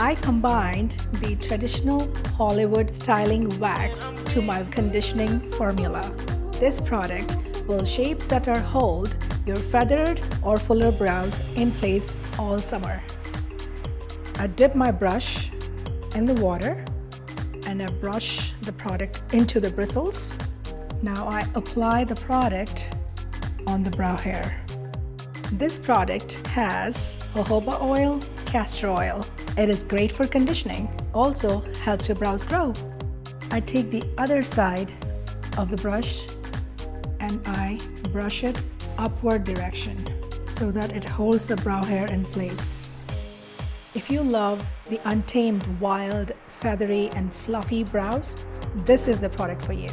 I combined the traditional Hollywood styling wax to my conditioning formula. This product will shape, set or hold your feathered or fuller brows in place all summer. I dip my brush in the water and I brush the product into the bristles. Now I apply the product on the brow hair. This product has jojoba oil, castor oil. It is great for conditioning, also helps your brows grow. I take the other side of the brush and I brush it upward direction so that it holds the brow hair in place. If you love the untamed, wild, feathery and fluffy brows, this is the product for you.